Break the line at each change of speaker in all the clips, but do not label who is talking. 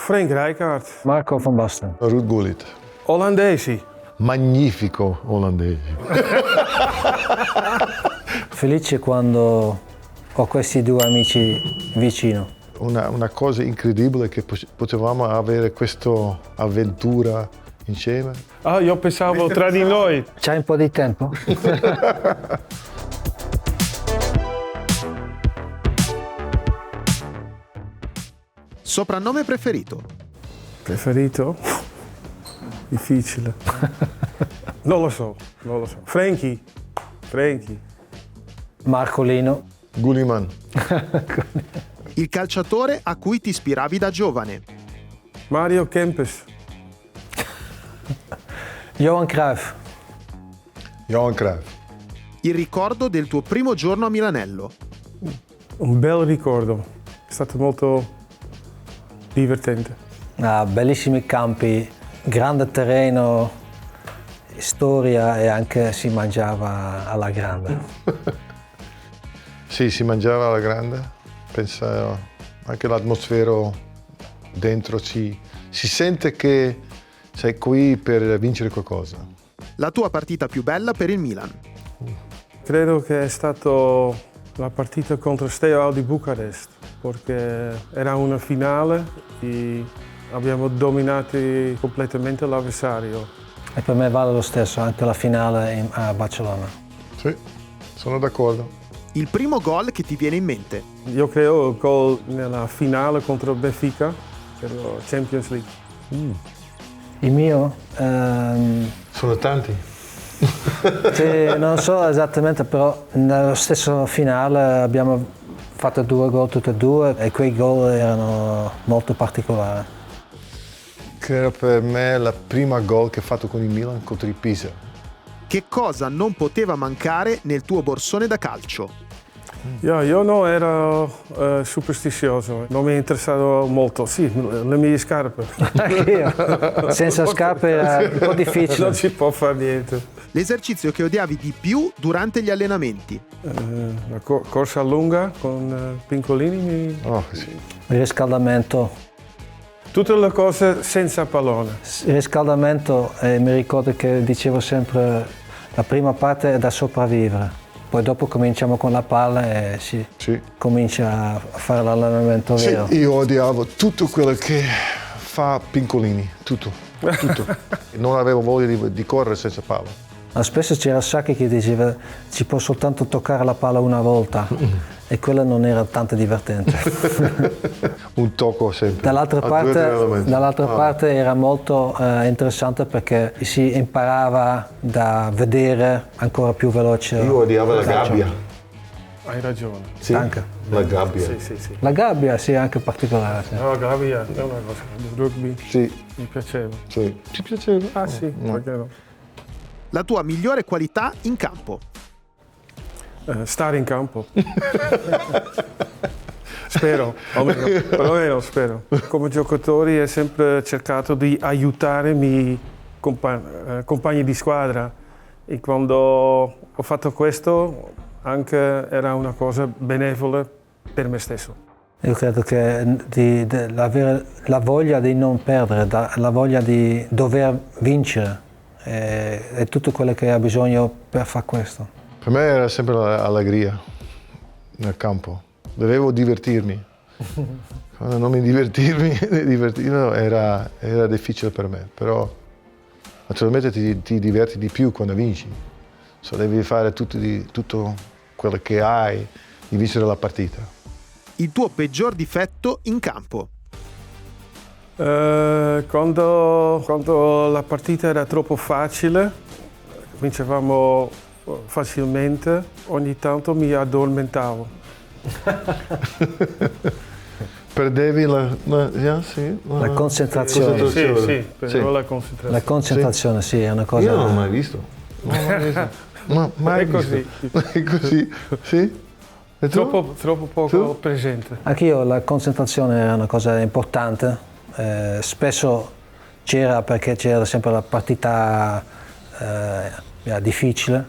Frank Rijkaard.
Marco van Basten.
Ruud Gullit.
Olandesi.
Magnifico olandese.
Felice quando ho questi due amici vicino.
Una cosa incredibile che potevamo avere questa avventura insieme.
Ah, io pensavo tra di noi.
C'hai un po' di tempo?
Soprannome preferito?
Preferito? Difficile. Non lo so. Frankie.
Marcolino.
Gulliman.
Il calciatore a cui ti ispiravi da giovane?
Mario Kempes.
Johan Cruyff.
Johan Cruyff.
Il ricordo del tuo primo giorno a Milanello?
Un bel ricordo. È stato molto divertente.
Bellissimi campi, grande terreno, storia e anche si mangiava alla grande.
Sì, si mangiava alla grande. Penso anche l'atmosfera dentro si sente che sei qui per vincere qualcosa.
La tua partita più bella per il Milan?
Credo che è stata la partita contro Steaua di Bucarest, perché era una finale e abbiamo dominato completamente l'avversario.
E per me vale lo stesso, anche la finale a Barcellona.
Sì, sono d'accordo.
Il primo gol che ti viene in mente?
Io credo il gol nella finale contro Benfica, per la Champions League.
Il mio?
Sono tanti.
Sì, non so esattamente, però nello stesso finale abbiamo fatto 2 gol tutti e due e quei gol erano molto particolari.
Credo per me la prima gol che ho fatto con il Milan contro il Pisa.
Che cosa non poteva mancare nel tuo borsone da calcio?
Io non ero superstizioso, non mi interessava molto. Sì, le mie scarpe.
Anch'io. Senza scarpe era un po' difficile.
Non si può fare niente.
L'esercizio che odiavi di più durante gli allenamenti?
La corsa lunga con Pincolini.
Oh, sì.
Il riscaldamento.
Tutte le cose senza pallone.
Il riscaldamento, mi ricordo che dicevo sempre la prima parte è da sopravvivere. Poi dopo cominciamo con la palla e si comincia a fare l'allenamento vero.
Sì, io odiavo tutto quello che fa Pincolini, tutto. Non avevo voglia di correre senza palla.
Ma spesso c'era Sacchi che diceva ci può soltanto toccare la palla una volta e quella non era tanto divertente.
Un tocco sempre.
Dall'altra parte era molto interessante perché si imparava da vedere ancora più veloce.
Io odiavo la gabbia.
Hai ragione.
Sì,
anche.
La gabbia.
Sì.
La gabbia sì, anche particolare. Sì.
No, la gabbia è una cosa. Il rugby
Sì.
mi piaceva.
Sì. Ti piaceva?
Ah sì, perché no?
La tua migliore qualità in campo?
Stare in campo. Spero, almeno spero. Come giocatori ho sempre cercato di aiutare i miei compagni di squadra e quando ho fatto questo anche era una cosa benevola per me stesso.
Io credo che avere la voglia di non perdere, la voglia di dover vincere è tutto quello che ha bisogno per fare questo.
Per me era sempre l'allegria nel campo. Dovevo divertirmi. Quando non mi divertivo era difficile per me, però naturalmente ti diverti di più quando vinci. Devi fare tutto quello che hai di vincere la partita.
Il tuo peggior difetto in campo?
Quando la partita era troppo facile, vincevamo facilmente, ogni tanto mi addormentavo.
Perdevi la
concentrazione.
Sì, perdevo la concentrazione.
La concentrazione, sì, è una cosa.
Io non l'ho mai visto. Mai
è così.
Visto. È così? Sì? E tu?
Troppo poco presente.
Anch'io la concentrazione è una cosa importante. Spesso c'era perché c'era sempre la partita difficile,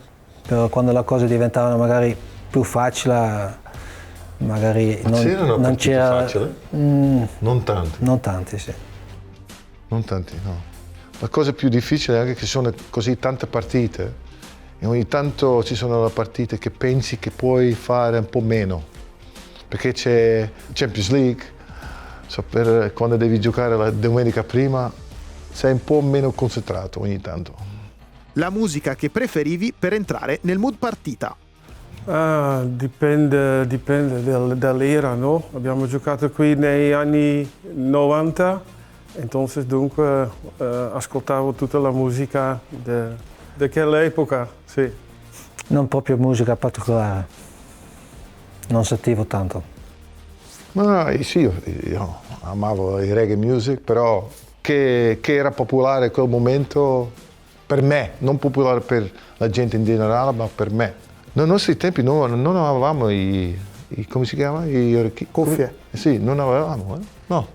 però quando le cose diventavano magari più facili magari
non
c'era
facile? Non tanti.
Non tanti, sì.
Non tanti, no. La cosa più difficile è anche che ci sono così tante partite e ogni tanto ci sono le partite che pensi che puoi fare un po' meno, perché c'è Champions League, quando devi giocare la domenica prima sei un po' meno concentrato ogni tanto.
La musica che preferivi per entrare nel mood partita?
Dipende dall'era, no? Abbiamo giocato qui negli anni 90, entonces dunque ascoltavo tutta la musica di quell'epoca, sì.
Non proprio musica particolare, non sentivo tanto.
Ma sì, io amavo il reggae music, però che era popolare in quel momento per me, non popolare per la gente in generale, ma per me. Nei nostri tempi non avevamo come si chiama?
Cuffie.
Sì, non avevamo, no,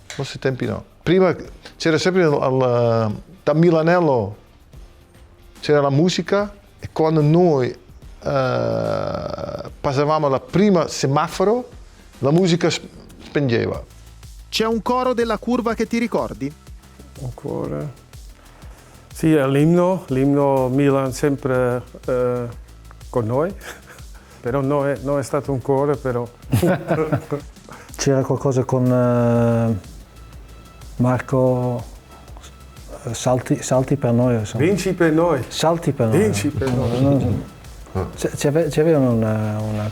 nei nostri tempi no. Prima c'era sempre da Milanello, c'era la musica e quando noi passavamo la prima semaforo, la musica spengeva.
C'è un coro della curva che ti ricordi?
Un cuore. Sì, l'inno Milan sempre con noi, però non è stato un cuore, però.
C'era qualcosa con Marco salti per noi. Insomma.
Vinci per noi.
Salti per noi.
Vinci per noi.
C'aveva un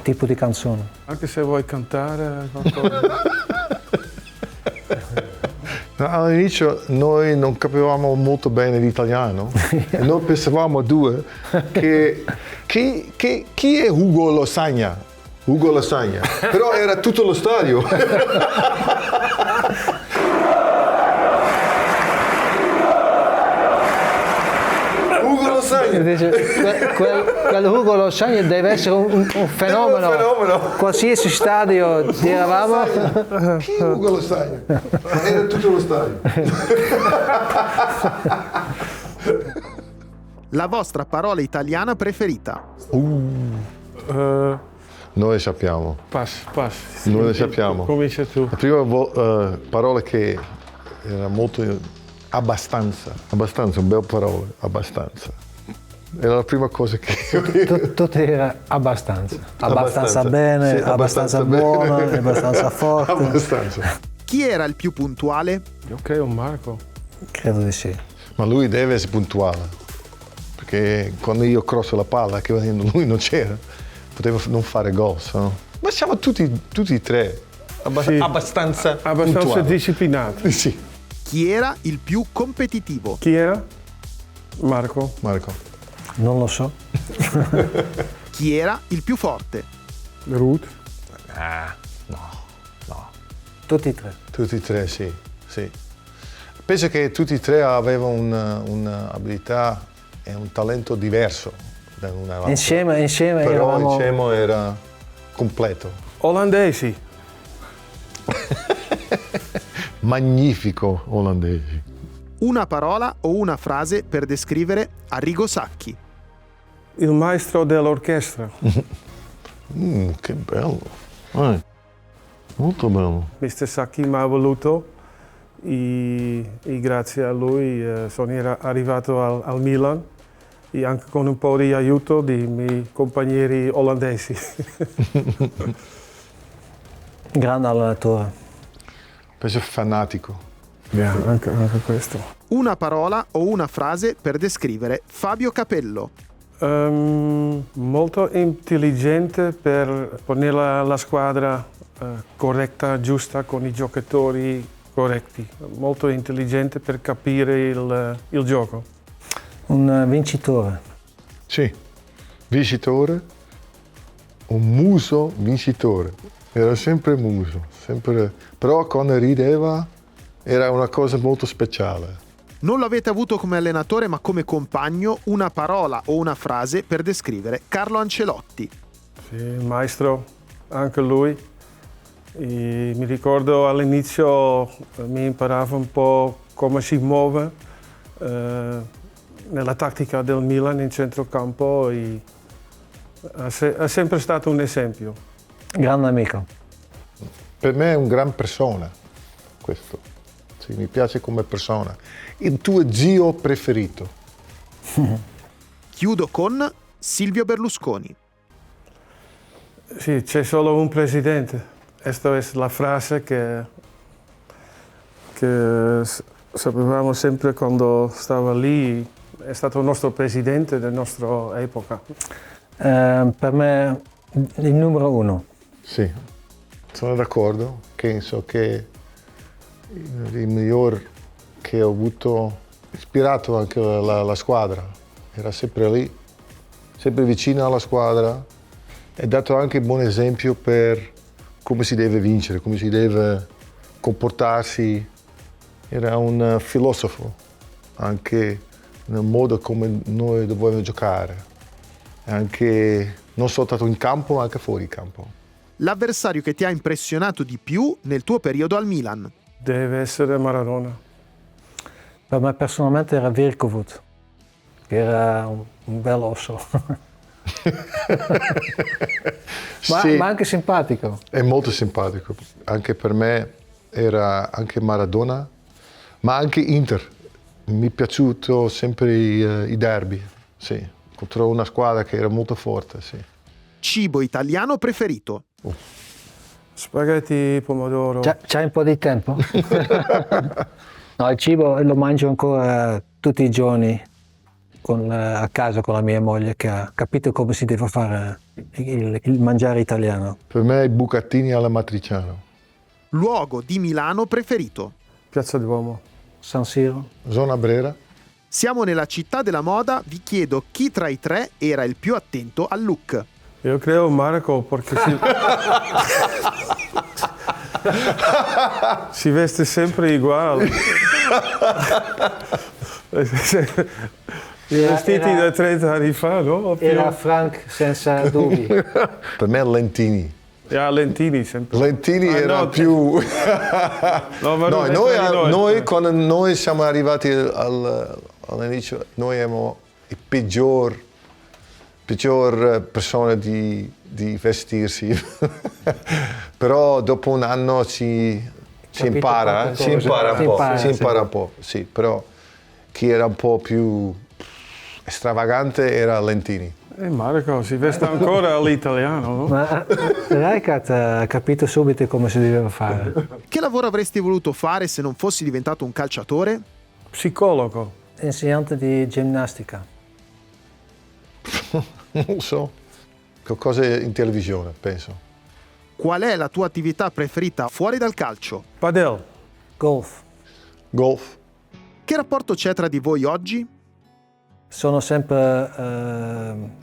tipo di canzone.
Anche se vuoi cantare qualcosa.
All'inizio noi non capivamo molto bene l'italiano e noi pensavamo due che chi è Ugo Lasagna? Ugo Lasagna, però era tutto lo stadio. Ugo Lasagna.
Quel Ugo Lasagna deve essere un fenomeno. Qualsiasi stadio eravamo.
Chi è Ugo Lasagna? Era tutto lo stadio.
La vostra parola italiana preferita?
Noi sappiamo.
Pass.
Noi le sappiamo.
Comincia tu.
La prima parola che era molto abbastanza, un bel parola, abbastanza. Era la prima cosa che...
Tutto era abbastanza. Abbastanza bene,
sì,
abbastanza buono, abbastanza forte.
Abbastanza.
Chi era il più puntuale?
Io credo Marco.
Credo di sì.
Ma lui deve essere puntuale, perché quando io crosso la palla, che lui non c'era, poteva non fare gol, no? Ma siamo tutti e tre
Sì.
abbastanza
Abbastanza disciplinati.
Sì.
Chi era il più competitivo?
Chi era? Marco.
Non lo so.
Chi era il più forte?
Ruud.
No.
Tutti e tre.
Tutti e tre, sì. Penso che tutti e tre avevano un'abilità e un talento diverso da una l'altra.
Insieme
Però
eravamo...
insieme era completo.
Olandesi.
Magnifico olandesi.
Una parola o una frase per descrivere Arrigo Sacchi?
Il maestro dell'orchestra.
Che bello. Molto bello.
Mr. Sacchi mi ha voluto e grazie a lui sono arrivato al Milan e anche con un po' di aiuto dei miei compagni olandesi.
Grande allenatore.
Penso fanatico.
Anche questo.
Una parola o una frase per descrivere Fabio Capello?
Molto intelligente per ponere la squadra corretta, giusta, con i giocatori corretti. Molto intelligente per capire il gioco.
Un vincitore.
Sì, vincitore, un muso vincitore. Era sempre muso, però quando rideva era una cosa molto speciale.
Non lo avete avuto come allenatore ma come compagno, una parola o una frase per descrivere Carlo Ancelotti?
Sì, maestro, anche lui. E mi ricordo all'inizio mi imparava un po' come si muove nella tattica del Milan in centrocampo e è sempre stato un esempio.
Grande amico.
Per me è un gran persona, questo. Sì, mi piace come persona. Il tuo zio preferito?
Chiudo con Silvio Berlusconi.
Sì, c'è solo un presidente. Questa è la frase che sapevamo sempre quando stava lì. È stato il nostro presidente della nostra epoca.
Per me il numero uno.
Sì, sono d'accordo. Penso che il miglior che ho avuto, ispirato anche la squadra, era sempre lì, sempre vicino alla squadra, e dato anche un buon esempio per come si deve vincere, come si deve comportarsi. Era un filosofo anche nel modo come noi dobbiamo giocare, anche non soltanto in campo ma anche fuori campo.
L'avversario che ti ha impressionato di più nel tuo periodo al Milan?
Deve essere Maradona.
Per me personalmente era Virkovic, che era un bel osso.
Sì,
ma anche simpatico.
è molto simpatico. Anche per me era anche Maradona, ma anche Inter. Mi è piaciuto sempre i derby, sì, contro una squadra che era molto forte, sì.
Cibo italiano preferito?
Spaghetti pomodoro.
C'hai un po' di tempo? No, il cibo lo mangio ancora tutti i giorni a casa con la mia moglie, che ha capito come si deve fare il mangiare italiano.
Per me i bucatini alla matriciana.
Luogo di Milano preferito?
Piazza Duomo.
San Siro.
Zona Brera.
Siamo nella città della moda, vi chiedo chi tra i tre era il più attento al look.
Io credo Marco perché si veste sempre uguale. I vestiti da 30 anni fa, no?
Era Frank senza dubbi.
Per me Lentini.
Lentini sempre.
Lentini era
no,
più...
No, ma
No,
non
noi quando noi siamo arrivati all'inizio, noi eravamo i peggior persone di vestirsi. Però dopo un anno si impara un po', sì, però chi era un po' più stravagante era Lentini.
E Marco si veste ancora all'italiano, no?
Ma Rijkaard ha capito subito come si doveva fare.
Che lavoro avresti voluto fare se non fossi diventato un calciatore?
Psicologo.
Insegnante di ginnastica.
Non lo so, qualcosa in televisione, penso.
Qual è la tua attività preferita fuori dal calcio?
Padel.
Golf.
Golf.
Che rapporto c'è tra di voi oggi?
Sono sempre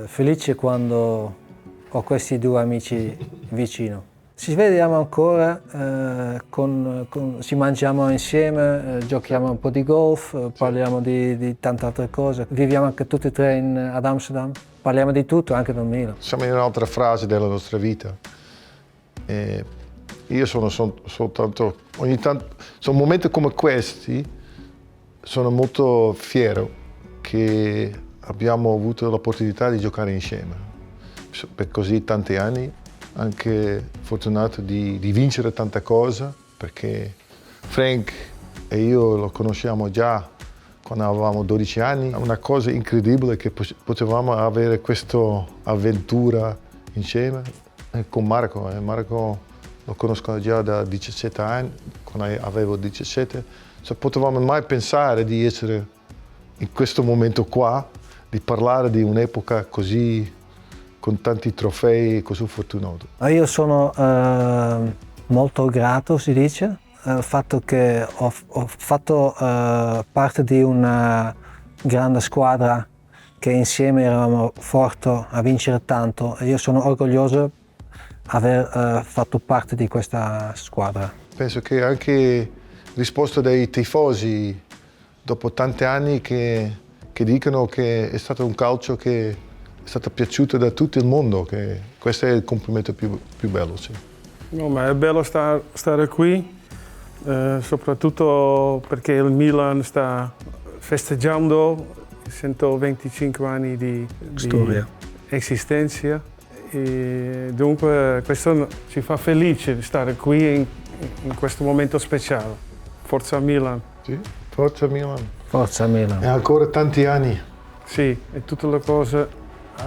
felice quando ho questi due amici vicino. Ci vediamo ancora, ci mangiamo insieme, giochiamo un po' di golf, parliamo di tante altre cose. Viviamo anche tutti e tre ad Amsterdam, parliamo di tutto, anche del Milan.
Siamo in un'altra fase della nostra vita. E io sono soltanto, ogni tanto, sono momenti come questi, sono molto fiero che abbiamo avuto l'opportunità di giocare insieme per così tanti anni, anche fortunato di vincere tante cose, perché Frank e io lo conosciamo già quando avevamo 12 anni. È una cosa incredibile che potevamo avere questa avventura insieme con Marco. Marco lo conosco già da 17 anni, quando avevo 17. Potevamo mai pensare di essere in questo momento qua, di parlare di un'epoca così, con tanti trofei, così fortunato.
Io sono molto grato, si dice, al fatto che ho fatto parte di una grande squadra che insieme eravamo forti a vincere tanto, e io sono orgoglioso di aver fatto parte di questa squadra.
Penso che anche risposta dai tifosi dopo tanti anni che dicono che è stato un calcio che è stato piaciuto da tutto il mondo, che questo è il complimento più bello, sì.
No, ma è bello stare qui, soprattutto perché il Milan sta festeggiando 125 anni di
storia,
esistenza, E dunque questo ci fa felice di stare qui in questo momento speciale. Forza Milan.
Sì, forza Milan.
Forza Milan.
E ancora tanti anni.
Sì, e tutte le cose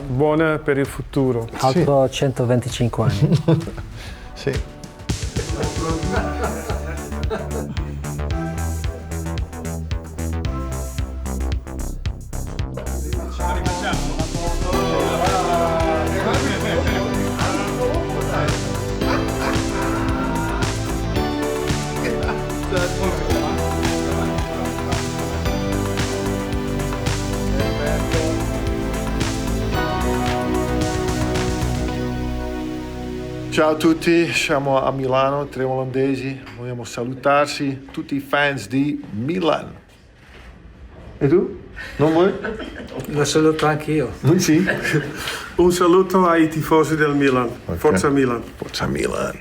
buone per il futuro.
Altro 125 anni.
Sì. Ciao a tutti, siamo a Milano, tre olandesi, vogliamo salutarsi, tutti i fans di Milan. E tu? Non vuoi?
Lo saluto anch'io.
Sì.
Un saluto ai tifosi del Milan.
Ok.
Forza Milan.
Forza Milan.